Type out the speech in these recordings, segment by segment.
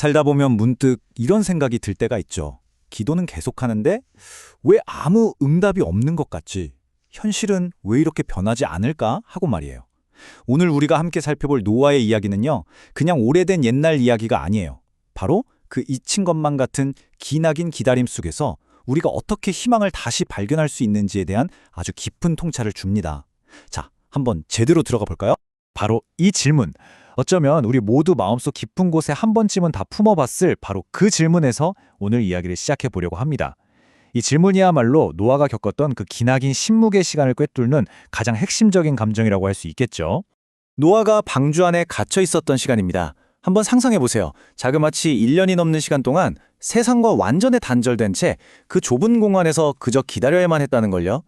살다 보면 문득 이런 생각이 들 때가 있죠. 기도는 계속하는데 왜 아무 응답이 없는 것 같지? 현실은 왜 이렇게 변하지 않을까? 하고 말이에요. 오늘 우리가 함께 살펴볼 노아의 이야기는요, 그냥 오래된 옛날 이야기가 아니에요. 바로 그 잊힌 것만 같은 기나긴 기다림 속에서 우리가 어떻게 희망을 다시 발견할 수 있는지에 대한 아주 깊은 통찰을 줍니다. 자, 한번 제대로 들어가 볼까요? 바로 이 질문. 어쩌면 우리 모두 마음속 깊은 곳에 한 번쯤은 다 품어봤을 바로 그 질문에서 오늘 이야기를 시작해 보려고 합니다. 이 질문이야말로 노아가 겪었던 그 기나긴 신묵의 시간을 꿰뚫는 가장 핵심적인 감정이라고 할 수 있겠죠. 노아가 방주 안에 갇혀 있었던 시간입니다. 한번 상상해 보세요. 자그마치 1년이 넘는 시간 동안 세상과 완전히 단절된 채 그 좁은 공간에서 그저 기다려야만 했다는 걸요.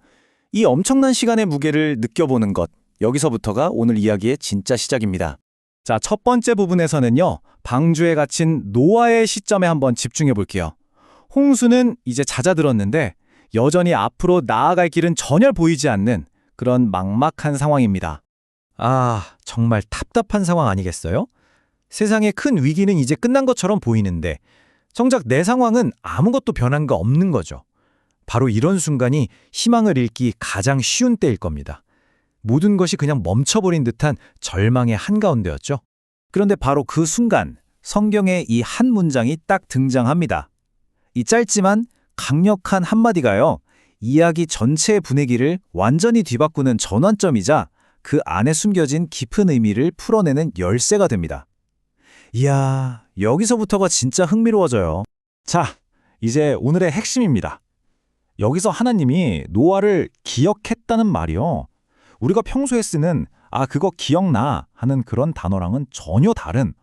이 엄청난 시간의 무게를 느껴보는 것, 여기서부터가 오늘 이야기의 진짜 시작입니다. 자, 첫 번째 부분에서는요, 방주에 갇힌 노아의 시점에 한번 집중해 볼게요. 홍수는 이제 잦아들었는데 여전히 앞으로 나아갈 길은 전혀 보이지 않는 그런 막막한 상황입니다. 아, 정말 답답한 상황 아니겠어요? 세상의 큰 위기는 이제 끝난 것처럼 보이는데 정작 내 상황은 아무것도 변한 거 없는 거죠. 바로 이런 순간이 희망을 잃기 가장 쉬운 때일 겁니다. 모든 것이 그냥 멈춰버린 듯한 절망의 한가운데였죠. 그런데 바로 그 순간 성경에 이 한 문장이 딱 등장합니다. 이 짧지만 강력한 한마디가요, 이야기 전체의 분위기를 완전히 뒤바꾸는 전환점이자 그 안에 숨겨진 깊은 의미를 풀어내는 열쇠가 됩니다. 이야, 여기서부터가 진짜 흥미로워져요. 자, 이제 오늘의 핵심입니다. 여기서 하나님이 노아를 기억했다는 말이요, 우리가 평소에 쓰는 그거 기억나 하는 그런 단어랑은 전혀 다른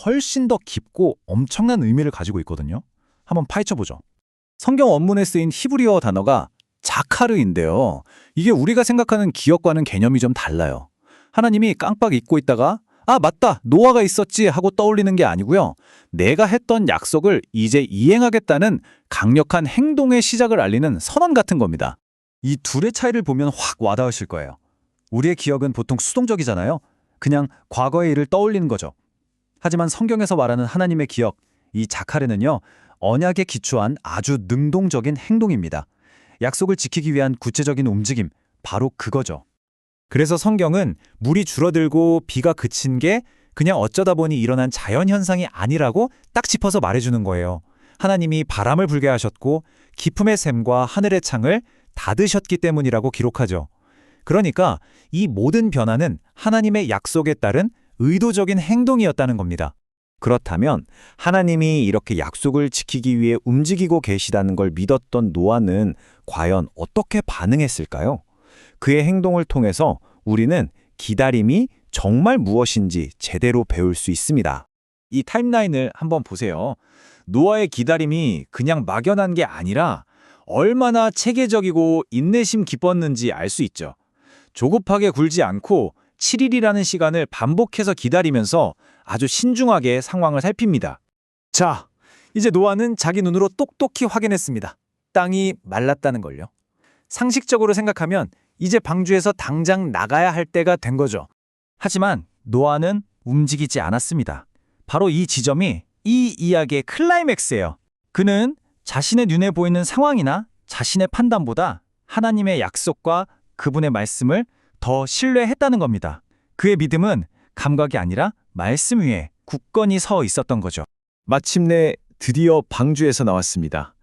훨씬 더 깊고 엄청난 의미를 가지고 있거든요. 한번 파헤쳐보죠. 성경 원문에 쓰인 히브리어 단어가 자카르인데요. 이게 우리가 생각하는 기억과는 개념이 좀 달라요. 하나님이 깜빡 잊고 있다가 맞다, 노아가 있었지 하고 떠올리는 게 아니고요. 내가 했던 약속을 이제 이행하겠다는 강력한 행동의 시작을 알리는 선언 같은 겁니다. 이 둘의 차이를 보면 확 와닿으실 거예요. 우리의 기억은 보통 수동적이잖아요. 그냥 과거의 일을 떠올리는 거죠. 하지만 성경에서 말하는 하나님의 기억, 이 자카르는요, 언약에 기초한 아주 능동적인 행동입니다. 약속을 지키기 위한 구체적인 움직임, 바로 그거죠. 그래서 성경은 물이 줄어들고 비가 그친 게 그냥 어쩌다 보니 일어난 자연현상이 아니라고 딱 짚어서 말해주는 거예요. 하나님이 바람을 불게 하셨고 기품의 샘과 하늘의 창을 닫으셨기 때문이라고 기록하죠. 그러니까 이 모든 변화는 하나님의 약속에 따른 의도적인 행동이었다는 겁니다. 그렇다면 하나님이 이렇게 약속을 지키기 위해 움직이고 계시다는 걸 믿었던 노아는 과연 어떻게 반응했을까요? 그의 행동을 통해서 우리는 기다림이 정말 무엇인지 제대로 배울 수 있습니다. 이 타임라인을 한번 보세요. 노아의 기다림이 그냥 막연한 게 아니라 얼마나 체계적이고 인내심 깊었는지 알 수 있죠. 조급하게 굴지 않고 7일이라는 시간을 반복해서 기다리면서 아주 신중하게 상황을 살핍니다. 자, 이제 노아는 자기 눈으로 똑똑히 확인했습니다. 땅이 말랐다는 걸요. 상식적으로 생각하면 이제 방주에서 당장 나가야 할 때가 된 거죠. 하지만 노아는 움직이지 않았습니다. 바로 이 지점이 이 이야기의 클라이맥스예요. 그는 자신의 눈에 보이는 상황이나 자신의 판단보다 하나님의 약속과 그분의 말씀을 더 신뢰했다는 겁니다. 그의 믿음은 감각이 아니라 말씀 위에 굳건히 서 있었던 거죠. 마침내 드디어 방주에서 나왔습니다.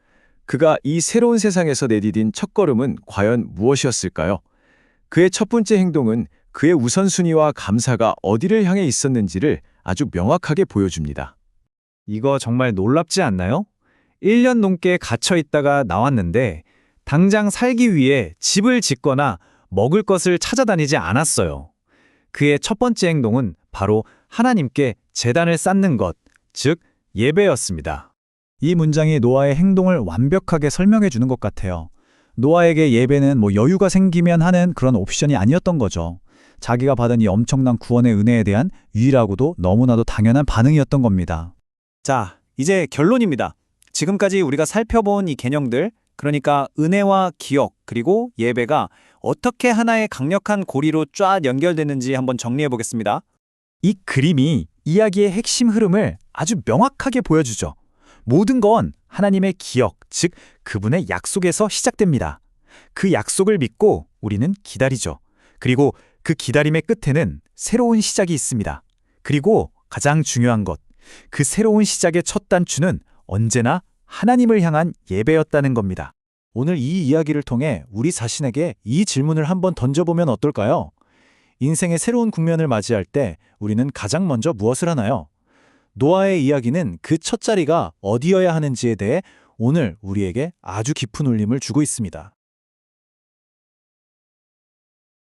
그가 이 새로운 세상에서 내디딘 첫걸음은 과연 무엇이었을까요? 그의 첫 번째 행동은 그의 우선순위와 감사가 어디를 향해 있었는지를 아주 명확하게 보여줍니다. 이거 정말 놀랍지 않나요? 1년 넘게 갇혀 있다가 나왔는데 당장 살기 위해 집을 짓거나 먹을 것을 찾아다니지 않았어요. 그의 첫 번째 행동은 바로 하나님께 제단을 쌓는 것, 즉 예배였습니다. 이 문장이 노아의 행동을 완벽하게 설명해 주는 것 같아요. 노아에게 예배는 여유가 생기면 하는 그런 옵션이 아니었던 거죠. 자기가 받은 이 엄청난 구원의 은혜에 대한 유일하고도 너무나도 당연한 반응이었던 겁니다. 자, 이제 결론입니다. 지금까지 우리가 살펴본 이 개념들, 그러니까 은혜와 기억, 그리고 예배가 어떻게 하나의 강력한 고리로 쫙 연결되는지 한번 정리해 보겠습니다. 이 그림이 이야기의 핵심 흐름을 아주 명확하게 보여주죠. 모든 건 하나님의 기억, 즉 그분의 약속에서 시작됩니다. 그 약속을 믿고 우리는 기다리죠. 그리고 그 기다림의 끝에는 새로운 시작이 있습니다. 그리고 가장 중요한 것, 그 새로운 시작의 첫 단추는 언제나 하나님을 향한 예배였다는 겁니다. 오늘 이 이야기를 통해 우리 자신에게 이 질문을 한번 던져보면 어떨까요? 인생의 새로운 국면을 맞이할 때 우리는 가장 먼저 무엇을 하나요? 노아의 이야기는 그 첫 자리가 어디여야 하는지에 대해 오늘 우리에게 아주 깊은 울림을 주고 있습니다.